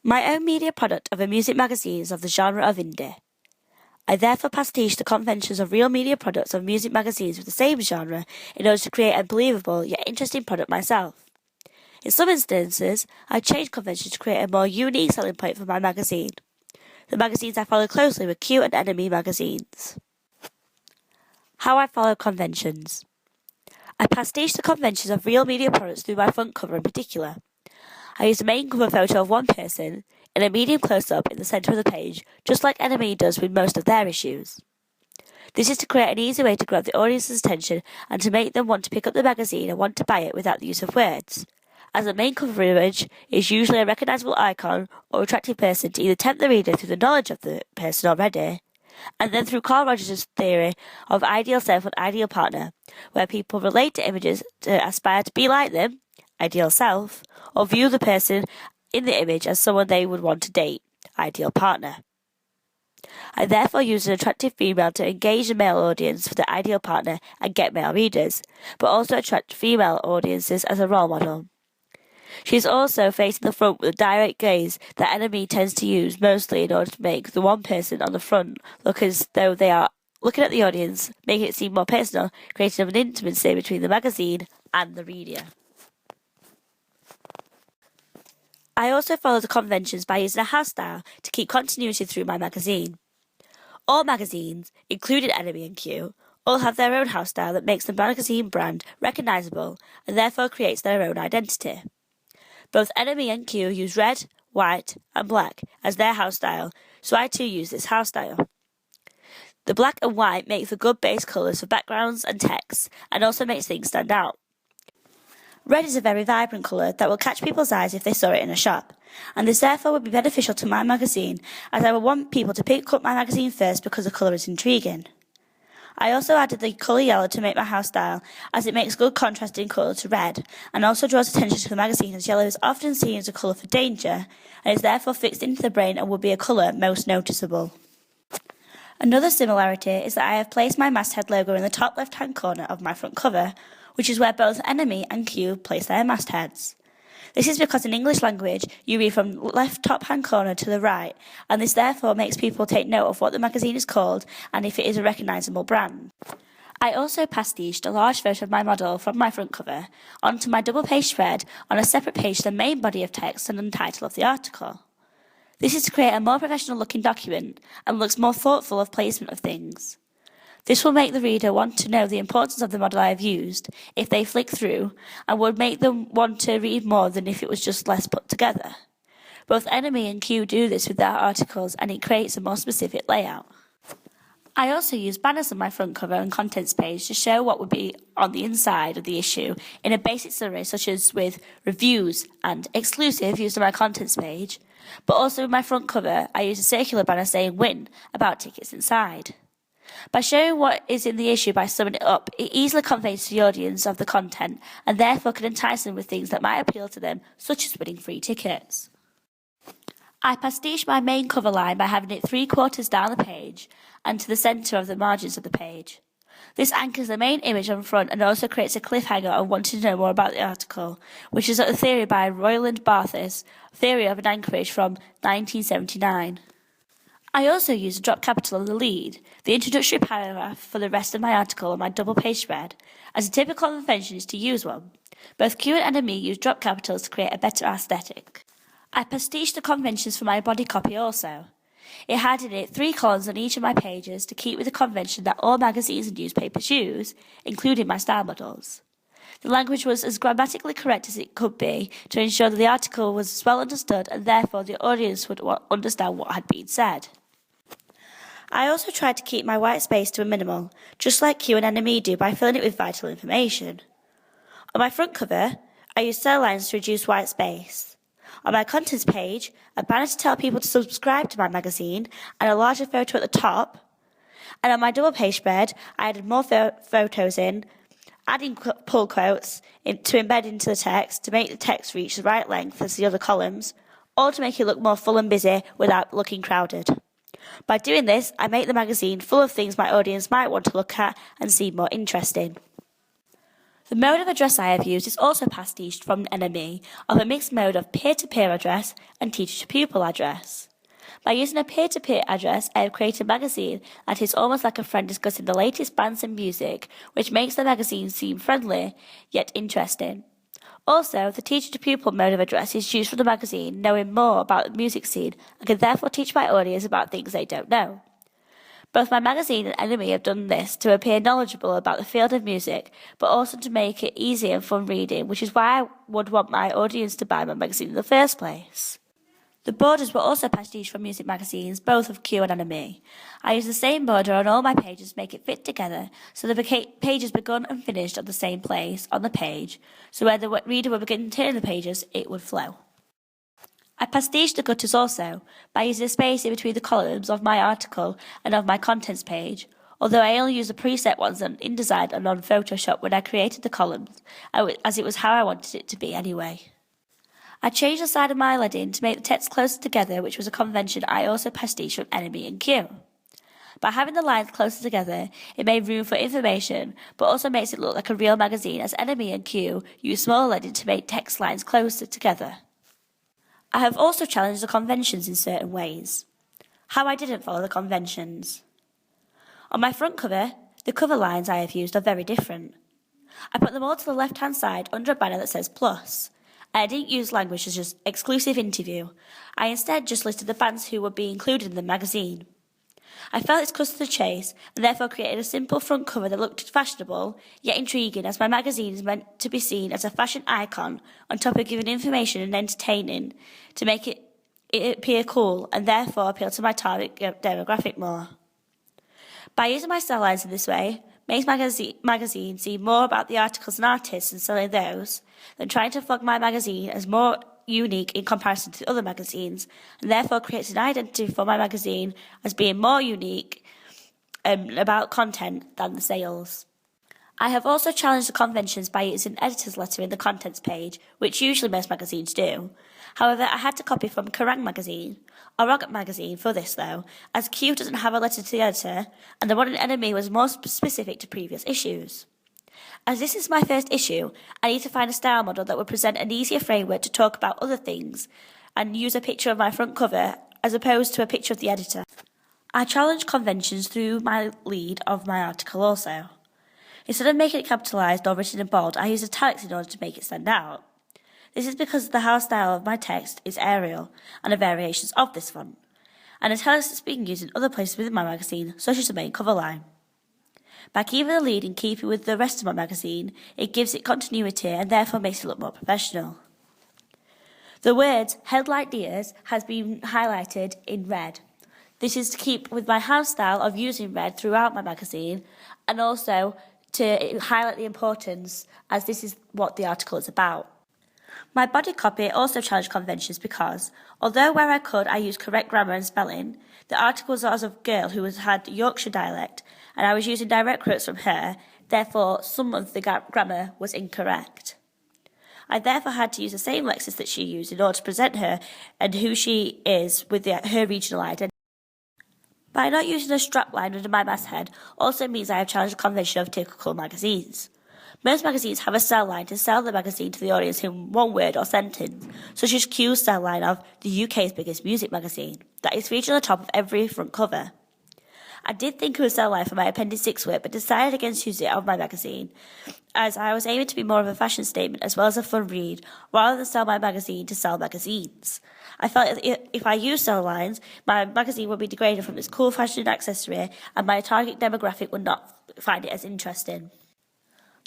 My own media product of a music magazine is of the genre of indie. I therefore pastiche the conventions of real media products of music magazines with the same genre in order to create a believable yet interesting product myself. In some instances, I change conventions to create a more unique selling point for my magazine. The magazines I follow closely were Q and Enemy magazines. How I follow conventions. I pastiche the conventions of real media products through my front cover in particular. I use a main cover photo of one person in a medium close-up in the centre of the page, just like Enemy does with most of their issues. This is to create an easy way to grab the audience's attention and to make them want to pick up the magazine and want to buy it without the use of words, as the main cover image is usually a recognisable icon or attractive person to either tempt the reader through the knowledge of the person already, and then through Carl Rogers' theory of ideal self and ideal partner, where people relate to images to aspire to be like them, ideal self, or view the person in the image as someone they would want to date, ideal partner. I therefore use an attractive female to engage the male audience for the ideal partner and get male readers, but also attract female audiences as a role model. She is also facing the front with a direct gaze that Enemy tends to use mostly in order to make the one person on the front look as though they are looking at the audience, making it seem more personal, creating an intimacy between the magazine and the reader. I also follow the conventions by using a house style to keep continuity through my magazine. All magazines, including Enemy and Q, all have their own house style that makes the magazine brand recognisable and therefore creates their own identity. Both Enemy and Q use red, white and black as their house style, so I too use this house style. The black and white make for good base colours for backgrounds and text and also makes things stand out. Red is a very vibrant colour that will catch people's eyes if they saw it in a shop, and this therefore would be beneficial to my magazine, as I would want people to pick up my magazine first because the colour is intriguing. I also added the colour yellow to make my house style, as it makes good contrasting colour to red, and also draws attention to the magazine as yellow is often seen as a colour for danger, and is therefore fixed into the brain and would be a colour most noticeable. Another similarity is that I have placed my masthead logo in the top left-hand corner of my front cover, which is where both Enemy and Q place their mastheads. This is because in English language you read from left top hand corner to the right, and this therefore makes people take note of what the magazine is called and if it is a recognisable brand. I also pastiched a large photo of my model from my front cover onto my double page spread on a separate page to the main body of text and the title of the article. This is to create a more professional looking document and looks more thoughtful of placement of things. This will make the reader want to know the importance of the model I have used if they flick through, and would make them want to read more than if it was just less put together. Both Enemy and Q do this with their articles, and it creates a more specific layout. I also use banners on my front cover and contents page to show what would be on the inside of the issue in a basic summary, such as with reviews and exclusive used on my contents page, but also with my front cover I use a circular banner saying win about tickets inside. By showing what is in the issue by summing it up, it easily conveys to the audience of the content and therefore can entice them with things that might appeal to them, such as winning free tickets. I pastiche my main cover line by having it 3/4 down the page and to the centre of the margins of the page. This anchors the main image on front and also creates a cliffhanger on wanting to know more about the article, which is a theory by Royland Barthes, Theory of an Anchorage from 1979. I also use a drop capital on the lead, the introductory paragraph for the rest of my article on my double page spread, as a typical convention is to use one. Both Q and Enemy use drop capitals to create a better aesthetic. I pastiche the conventions for my body copy also. It had in it 3 columns on each of my pages to keep with the convention that all magazines and newspapers use, including my style models. The language was as grammatically correct as it could be to ensure that the article was well understood and therefore the audience would understand what had been said. I also tried to keep my white space to a minimal, just like Q and Enemy do by filling it with vital information. On my front cover, I used cell lines to reduce white space. On my contents page, a banner to tell people to subscribe to my magazine and a larger photo at the top. And on my double page spread, I added more photos in, adding pull quotes to embed into the text to make the text reach the right length as the other columns, or to make it look more full and busy without looking crowded. By doing this, I make the magazine full of things my audience might want to look at and see more interesting. The mode of address I have used is also pastiched from NME of a mixed mode of peer-to-peer address and teacher-to-pupil address. By using a peer-to-peer address, I have created a magazine that is almost like a friend discussing the latest bands and music, which makes the magazine seem friendly, yet interesting. Also, the teacher-to-pupil mode of address is used for the magazine knowing more about the music scene and can therefore teach my audience about things they don't know. Both my magazine and Enemy have done this to appear knowledgeable about the field of music, but also to make it easy and fun reading, which is why I would want my audience to buy my magazine in the first place. The borders were also pastiched from music magazines, both of Q and Enemy. I used the same border on all my pages to make it fit together, so the pages begun and finished at the same place on the page, so where the reader would begin turning the pages, it would flow. I pastiched the gutters also, by using a space in between the columns of my article and of my contents page, although I only used the preset ones on InDesign and on Photoshop when I created the columns, as it was how I wanted it to be anyway. I changed the side of my leading to make the text closer together, which was a convention I also pastiched from Enemy and Q. By having the lines closer together, it made room for information, but also makes it look like a real magazine, as Enemy and Q use smaller leading to make text lines closer together. I have also challenged the conventions in certain ways. How I didn't follow the conventions. On my front cover, the cover lines I have used are very different. I put them all to the left-hand side under a banner that says plus. I didn't use language such as exclusive interview. I instead just listed the bands who would be included in the magazine. I felt it's cut to the chase and therefore created a simple front cover that looked fashionable yet intriguing, as my magazine is meant to be seen as a fashion icon on top of giving information and entertaining to make it appear cool and therefore appeal to my target demographic more. By using my style lines in this way, makes magazine seem more about the articles and artists and selling those than trying to flog my magazine as more unique in comparison to other magazines, and therefore creates an identity for my magazine as being more unique about content than the sales. I have also challenged the conventions by using an editor's letter in the contents page, which usually most magazines do. However, I had to copy from Kerrang magazine, or Rocket magazine for this though, as Q doesn't have a letter to the editor, and the one in Enemy was more specific to previous issues. As this is my first issue, I need to find a style model that would present an easier framework to talk about other things, and use a picture of my front cover as opposed to a picture of the editor. I challenged conventions through my lead of my article also. Instead of making it capitalised or written in bold, I used italics in order to make it stand out. This is because the house style of my text is Arial, and are variations of this font, and italics is being used in other places within my magazine, such as the main cover line. By keeping the lead in keeping with the rest of my magazine, it gives it continuity and therefore makes it look more professional. The words headlight deers has been highlighted in red. This is to keep with my house style of using red throughout my magazine, and also to highlight the importance, as this is what the article is about. My body copy also challenged conventions because, although where I could I used correct grammar and spelling, the article was of a girl who had Yorkshire dialect, and I was using direct quotes from her, therefore some of the grammar was incorrect. I therefore had to use the same lexis that she used in order to present her and who she is with her regional identity. By not using a strapline under my masthead also means I have challenged the convention of typical magazines. Most magazines have a cell line to sell the magazine to the audience in one word or sentence, such as Q's cell line of the UK's biggest music magazine, that is featured on the top of every front cover. I did think of a cell line for my Appendix 6 work, but decided against using it on my magazine, as I was aiming to be more of a fashion statement as well as a fun read, rather than sell my magazine to sell magazines. I felt that if I used cell lines, my magazine would be degraded from its cool fashion accessory, and my target demographic would not find it as interesting.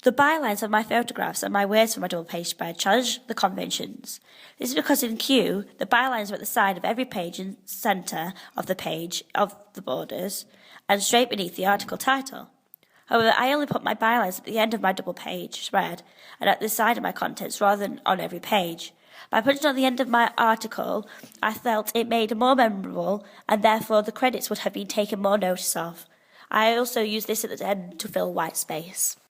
The bylines of my photographs and my words for my double-page spread challenged the conventions. This is because in Q, the bylines are at the side of every page and centre of the page of the borders, and straight beneath the article title. However, I only put my bylines at the end of my double-page spread and at the side of my contents rather than on every page. By putting it on the end of my article, I felt it made it more memorable, and therefore the credits would have been taken more notice of. I also used this at the end to fill white space.